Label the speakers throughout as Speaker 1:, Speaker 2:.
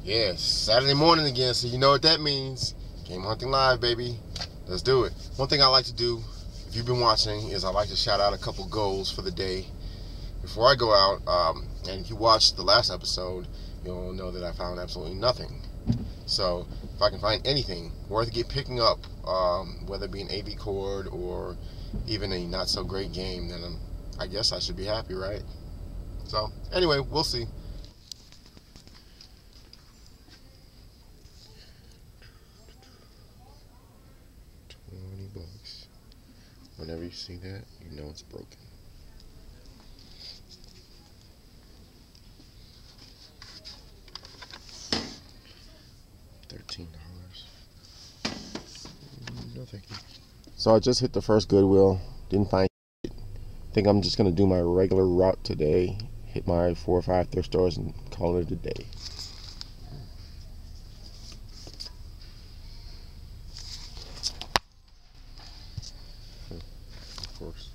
Speaker 1: Yeah, Saturday morning again, so you know what that means. Game Hunting Live, baby. Let's do it. One thing I like to do, if you've been watching, is I like to shout out a couple goals for the day before I go out. And if you watched the last episode, you'll know that I found absolutely nothing. So if I can find anything worth picking up, whether it be an AV cord or even a not so great game, then I guess I should be happy, right? So anyway, we'll see. $20. Whenever you see that, you know it's broken. $13. No thank you. So I just hit the first Goodwill. Didn't find it. Think I'm just gonna do my regular route today. Hit my 4 or 5 thrift stores and call it a day. Of course.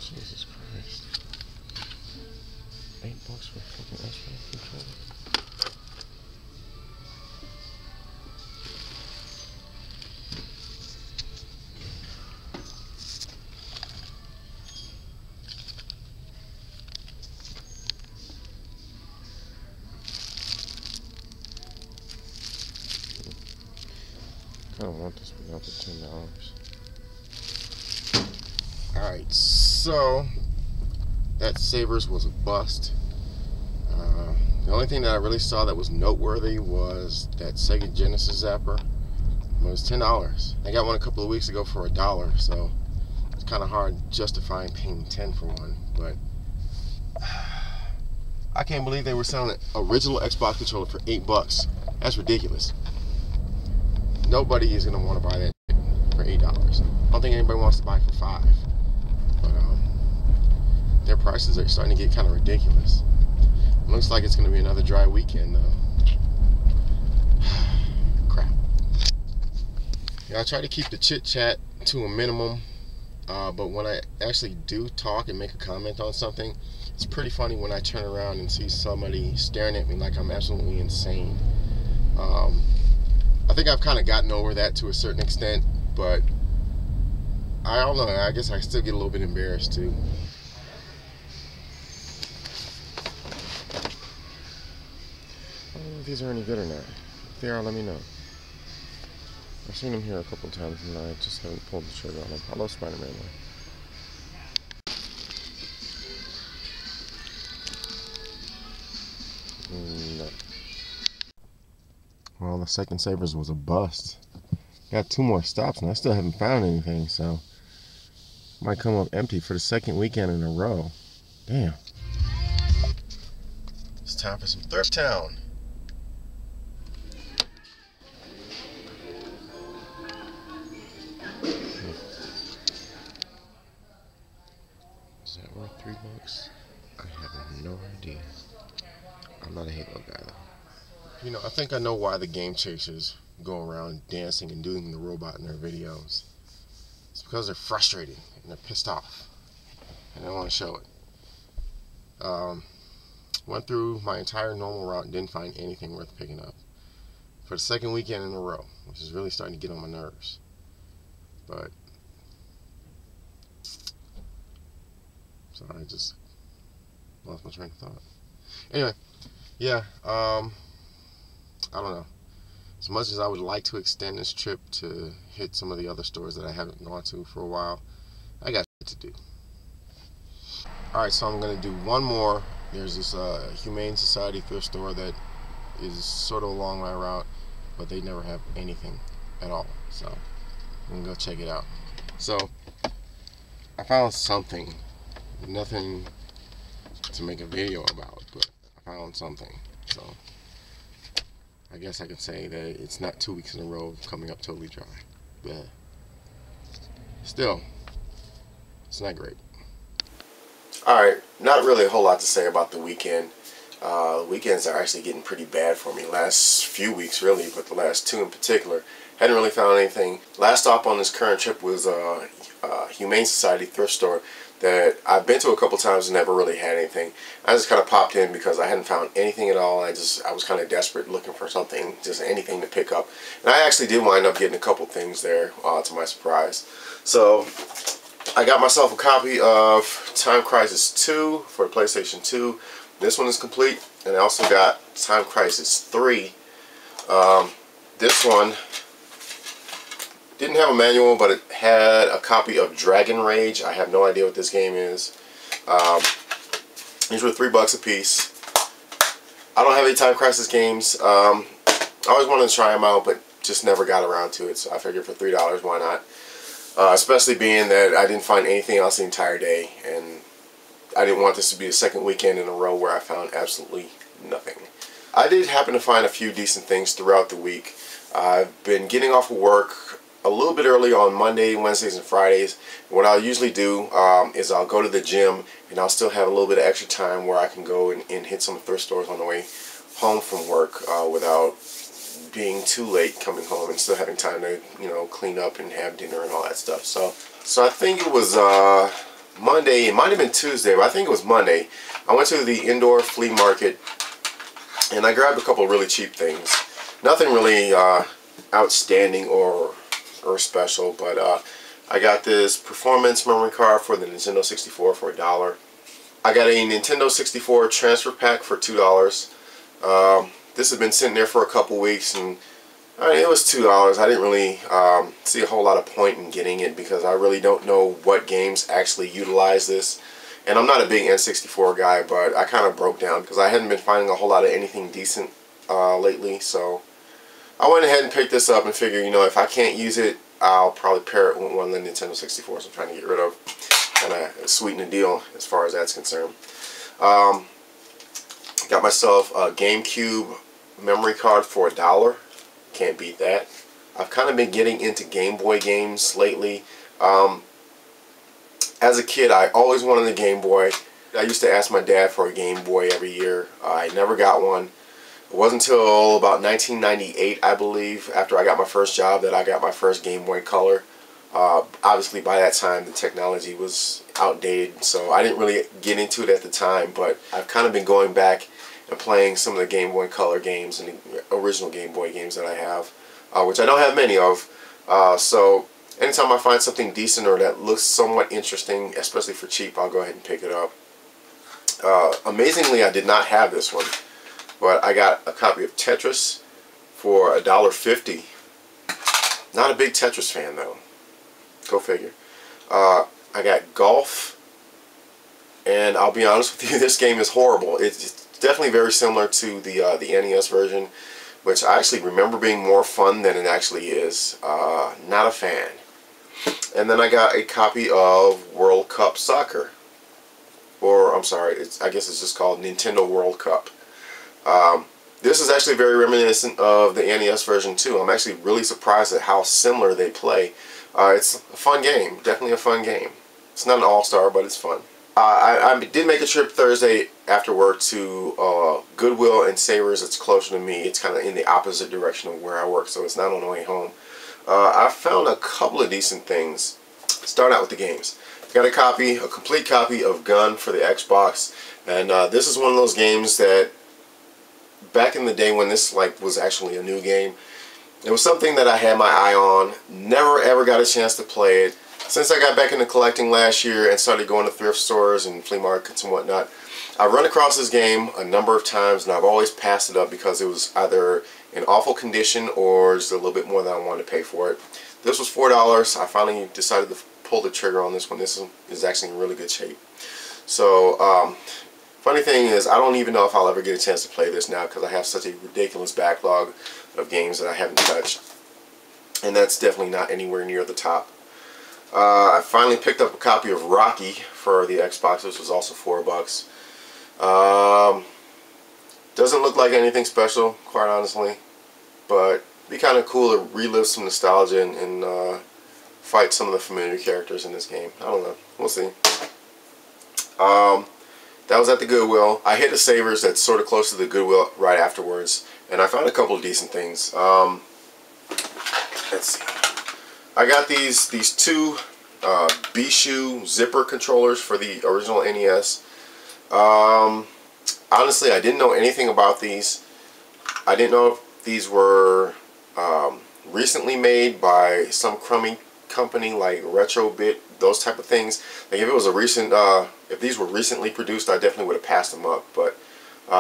Speaker 1: Jesus Christ. $8 for a fucking S5 controller. I don't want this without the $10. Alright, so that Savers was a bust. The only thing that I really saw that was noteworthy was that Sega Genesis zapper. It was $10. I got one a couple of weeks ago for $1, so it's kind of hard justifying paying $10 for one. But I can't believe they were selling an original Xbox controller for $8. That's ridiculous. Nobody is gonna want to buy that for $8. I don't think anybody wants to buy it for $5. But their prices are starting to get kind of ridiculous. It looks like it's going to be another dry weekend, though. Crap. Yeah, I try to keep the chit-chat to a minimum, but when I actually do talk and make a comment on something, it's pretty funny when I turn around and see somebody staring at me like I'm absolutely insane. I think I've kind of gotten over that to a certain extent, but I don't know, I guess I still get a little bit embarrassed too. I don't know if these are any good or not. If they are, let me know. I've seen them here a couple of times and I just haven't pulled the trigger on them. I love Spider-Man though. No. Well, the second Savers was a bust. Got 2 more stops and I still haven't found anything, so might come up empty for the second weekend in a row. Damn. It's time for some Thrift Town. Is that worth $3? I have no idea. I'm not a Halo guy though. You know, I think I know why the game chasers go around dancing and doing the robot in their videos. It's because they're frustrated and they're pissed off and they want to show it. Went through my entire normal route and didn't find anything worth picking up for the second weekend in a row, which is really starting to get on my nerves. But sorry, I just lost my train of thought. Anyway, yeah, I don't know. As much as I would like to extend this trip to hit some of the other stores that I haven't gone to for a while, I got shit to do. Alright, so I'm going to do one more. There's this Humane Society thrift store that is sort of along my route, but they never have anything at all. So I'm going to go check it out. So I found something. Nothing to make a video about, but I found something. So I guess I can say that it's not 2 weeks in a row of coming up totally dry. But still, it's not great. Alright, not really a whole lot to say about the weekend. Weekends are actually getting pretty bad for me. Last few weeks really, but the last two in particular. Hadn't really found anything. Last stop on this current trip was Humane Society thrift store that I've been to a couple times and never really had anything. I just kind of popped in because I hadn't found anything at all. I was kind of desperate looking for something, just anything to pick up. And I actually did wind up getting a couple things there, to my surprise. So I got myself a copy of Time Crisis 2 for the PlayStation 2. This one is complete. And I also got Time Crisis 3. This one didn't have a manual, but it had a copy of Dragon Rage. I have no idea what this game is. These were $3 a piece. I don't have any Time Crisis games. I always wanted to try them out, but just never got around to it. So I figured for $3, why not? Especially being that I didn't find anything else the entire day, and I didn't want this to be the second weekend in a row where I found absolutely nothing. I did happen to find a few decent things throughout the week. I've been getting off of work a little bit early on Monday, Wednesdays, and Fridays. What I'll usually do is I'll go to the gym, and I'll still have a little bit of extra time where I can go and hit some thrift stores on the way home from work without being too late coming home and still having time to, you know, clean up and have dinner and all that stuff. So I think it was Monday. It might have been Tuesday, but I think it was Monday. I went to the indoor flea market and I grabbed a couple of really cheap things. Nothing really outstanding or special, but I got this performance memory card for the Nintendo 64 for $1. I got a Nintendo 64 transfer pack for $2. This has been sitting there for a couple weeks, and I mean, it was $2. I didn't really see a whole lot of point in getting it because I really don't know what games actually utilize this. And I'm not a big N64 guy, but I kind of broke down because I hadn't been finding a whole lot of anything decent lately. So I went ahead and picked this up and figured, you know, if I can't use it, I'll probably pair it with one of the Nintendo 64s I'm trying to get rid of. Kind of sweeten the deal as far as that's concerned. Got myself a GameCube memory card for $1. Can't beat that. I've kind of been getting into Game Boy games lately. As a kid, I always wanted a Game Boy. I used to ask my dad for a Game Boy every year. I never got one. It wasn't until about 1998, I believe, after I got my first job, that I got my first Game Boy Color. Obviously, by that time, the technology was outdated, so I didn't really get into it at the time, but I've kind of been going back and playing some of the Game Boy Color games and the original Game Boy games that I have, which I don't have many of. So anytime I find something decent or that looks somewhat interesting, especially for cheap, I'll go ahead and pick it up. Amazingly, I did not have this one, but I got a copy of Tetris for $1.50. Not a big Tetris fan, though. Go figure. I got Golf, and I'll be honest with you, this game is horrible. It's definitely very similar to the NES version, which I actually remember being more fun than it actually is. Not a fan. And then I got a copy of World Cup Soccer, or I'm sorry, I guess it's just called Nintendo World Cup. This is actually very reminiscent of the NES version too. I'm actually really surprised at how similar they play. It's a fun game, definitely a fun game. It's not an all-star, but it's fun. I did make a trip Thursday after work to Goodwill and Savers. It's closer to me. It's kind of in the opposite direction of where I work, so it's not on the way home. I found a couple of decent things. Start out with the games. Got a complete copy of Gun for the Xbox, and this is one of those games that back in the day when this was actually a new game, it was something that I had my eye on. Never ever got a chance to play it. Since I got back into collecting last year and started going to thrift stores and flea markets and whatnot, I've run across this game a number of times, and I've always passed it up because it was either in awful condition or just a little bit more than I wanted to pay for it. This was $4. I finally decided to pull the trigger on this one. This is actually in really good shape. So funny thing is, I don't even know if I'll ever get a chance to play this now because I have such a ridiculous backlog of games that I haven't touched, and that's definitely not anywhere near the top. I finally picked up a copy of Rocky for the Xbox, which was also $4. Doesn't look like anything special, quite honestly, but it'd be kind of cool to relive some nostalgia and fight some of the familiar characters in this game. I don't know. We'll see. That was at the Goodwill. I hit a Savers that's sort of close to the Goodwill right afterwards, and I found a couple of decent things. Let's see. I got these two Bishu zipper controllers for the original NES. Honestly, I didn't know anything about these. I didn't know if these were recently made by some crummy company like Retrobit, those type of things. Like if it was a recent, if these were recently produced, I definitely would have passed them up. But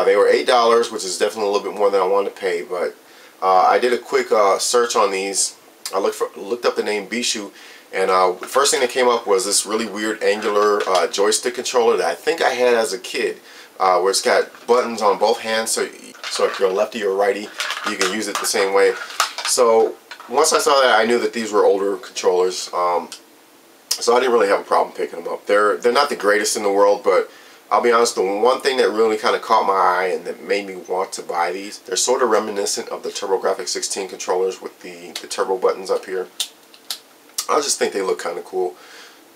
Speaker 1: they were $8, which is definitely a little bit more than I wanted to pay. But I did a quick search on these. I looked up the name Bishu, and the first thing that came up was this really weird angular joystick controller that I think I had as a kid, where it's got buttons on both hands, so if you're a lefty or righty, you can use it the same way. So once I saw that, I knew that these were older controllers, so I didn't really have a problem picking them up. They're not the greatest in the world, but I'll be honest, the one thing that really kind of caught my eye and that made me want to buy these, they're sort of reminiscent of the TurboGrafx 16 controllers with the turbo buttons up here. I just think they look kind of cool.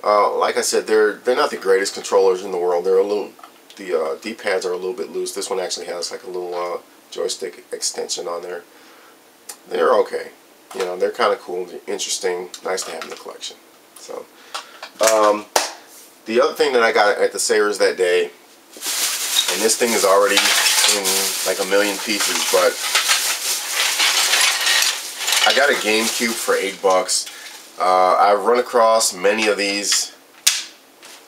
Speaker 1: Like I said, they're not the greatest controllers in the world. They're a little, the D-pads are a little bit loose. This one actually has like a little joystick extension on there. They're okay. You know, they're kind of cool, interesting, nice to have in the collection. So, the other thing that I got at the Savers that day, and this thing is already in like a million pieces, but I got a GameCube for $8. I've run across many of these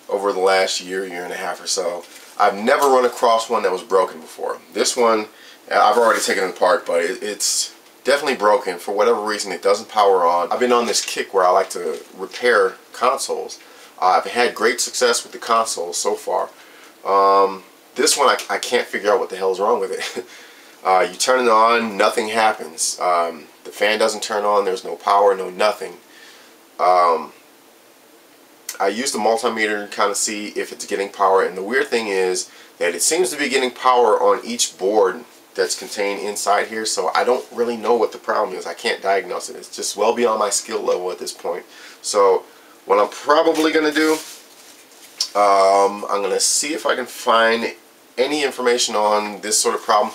Speaker 1: over the last year and a half or so. I've never run across one that was broken before. This one, I've already taken it apart, but it's definitely broken. For whatever reason, it doesn't power on. I've been on this kick where I like to repair consoles. I've had great success with the consoles so far. This one, I can't figure out what the hell is wrong with it. You turn it on, nothing happens. The fan doesn't turn on, there's no power, no nothing. I used the multimeter to kind of see if it's getting power, and the weird thing is that it seems to be getting power on each board that's contained inside here, so I don't really know what the problem is. I can't diagnose it. It's just well beyond my skill level at this point. So what I'm probably going to do, I'm going to see if I can find any information on this sort of problem.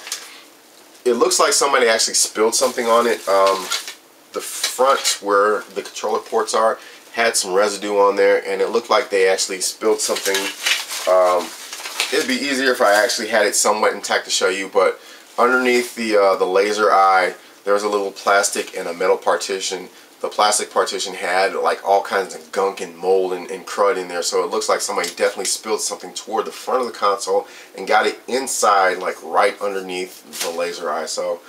Speaker 1: It looks like somebody actually spilled something on it. The front where the controller ports are had some residue on there, and it looked like they actually spilled something. It'd be easier if I actually had it somewhat intact to show you, but underneath the laser eye, there's a little plastic and a metal partition. The plastic partition had like all kinds of gunk and mold and crud in there, so it looks like somebody definitely spilled something toward the front of the console and got it inside, like right underneath the laser eye. So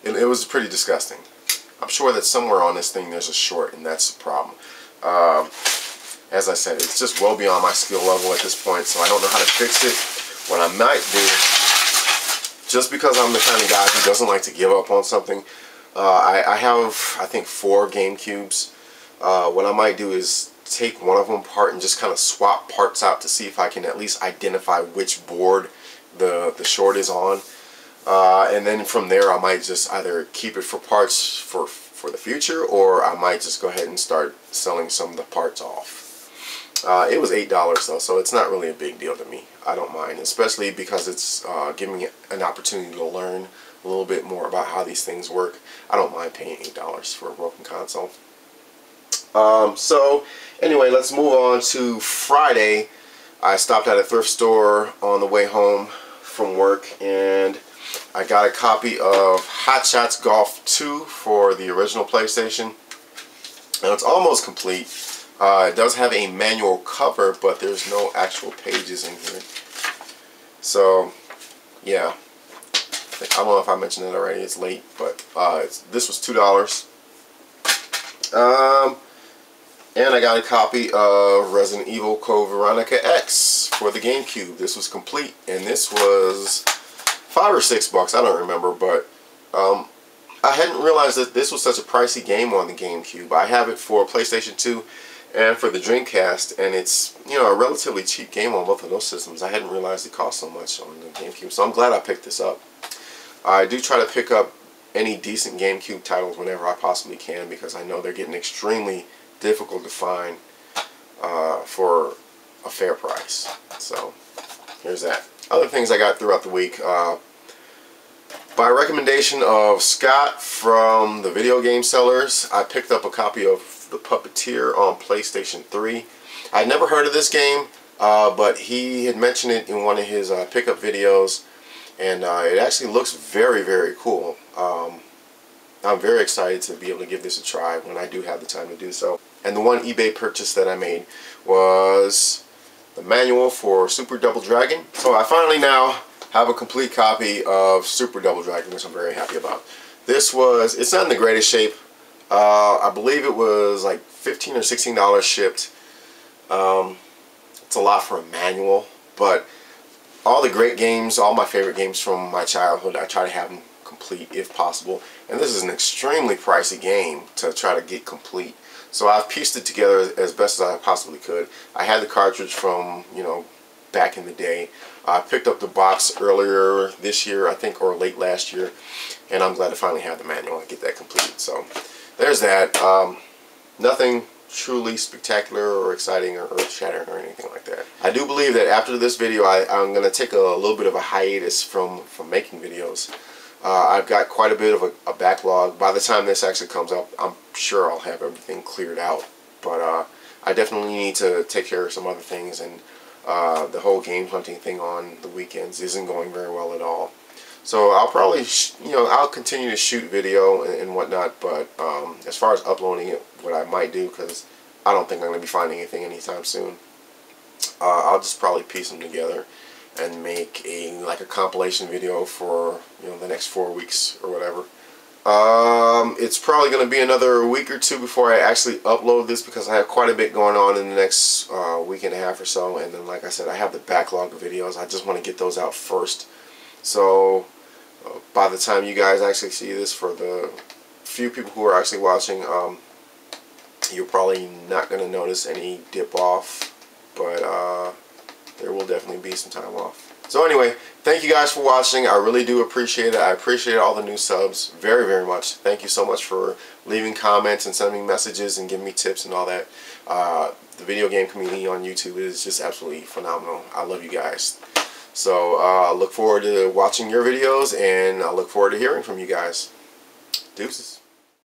Speaker 1: it was pretty disgusting. I'm sure that somewhere on this thing there's a short, and that's the problem. As I said, it's just well beyond my skill level at this point, so I don't know how to fix it. What I might do, just because I'm the kind of guy who doesn't like to give up on something, I have, I think, 4 GameCubes. What I might do is take one of them apart and just kind of swap parts out to see if I can at least identify which board the short is on. And then from there, I might just either keep it for parts for the future, or I might just go ahead and start selling some of the parts off. It was $8 though, so it's not really a big deal to me. I don't mind, especially because it's giving me an opportunity to learn a little bit more about how these things work. I don't mind paying $8 for a broken console. So anyway, let's move on to Friday. I stopped at a thrift store on the way home from work, and I got a copy of Hot Shots Golf 2 for the original PlayStation. Now it's almost complete. It does have a manual cover, but there's no actual pages in here. So, yeah. I don't know if I mentioned it already. It's late, but this was $2. And I got a copy of Resident Evil Code Veronica X for the GameCube. This was complete, and this was $5 or $6, I don't remember, but I hadn't realized that this was such a pricey game on the GameCube. I have it for PlayStation 2 and for the Dreamcast, and it's, you know, a relatively cheap game on both of those systems. I hadn't realized it cost so much on the GameCube, so I'm glad I picked this up. I do try to pick up any decent GameCube titles whenever I possibly can, because I know they're getting extremely difficult to find for a fair price. So here's that. Other things I got throughout the week. By recommendation of Scott from the Video Game Sellers, I picked up a copy of The Puppeteer on PlayStation 3. I'd never heard of this game, but he had mentioned it in one of his pickup videos, and it actually looks very, very cool. I'm very excited to be able to give this a try when I do have the time to do so. And the one eBay purchase that I made was the manual for Super Double Dragon. So I finally now have a complete copy of Super Double Dragon, which I'm very happy about. This was, it's not in the greatest shape. I believe it was like $15 or $16 shipped. It's a lot for a manual, but all the great games, all my favorite games from my childhood, I try to have them complete if possible. And this is an extremely pricey game to try to get complete. So I've pieced it together as best as I possibly could. I had the cartridge from, you know, back in the day. I picked up the box earlier this year, I think, or late last year, and I'm glad to finally have the manual and get that completed. So there's that. Nothing truly spectacular or exciting or earth-shattering or anything like that. I do believe that after this video, I'm going to take a little bit of a hiatus from making videos. I've got quite a bit of a backlog. By the time this actually comes up, I'm sure I'll have everything cleared out. But I definitely need to take care of some other things, and the whole game hunting thing on the weekends isn't going very well at all. So I'll probably, you know, I'll continue to shoot video and whatnot, but as far as uploading it, what I might do, because I don't think I'm going to be finding anything anytime soon, I'll just probably piece them together and make like a compilation video for, you know, the next 4 weeks or whatever. It's probably going to be another week or two before I actually upload this, because I have quite a bit going on in the next week and a half or so, and then, like I said, I have the backlog of videos. I just want to get those out first. So by the time you guys actually see this, for the few people who are actually watching, you're probably not going to notice any dip off, but there will definitely be some time off. So anyway, thank you guys for watching. I really do appreciate it. I appreciate all the new subs very, very much. Thank you so much for leaving comments and sending me messages and giving me tips and all that. The video game community on YouTube is just absolutely phenomenal. I love you guys. So I look forward to watching your videos, and I look forward to hearing from you guys. Deuces.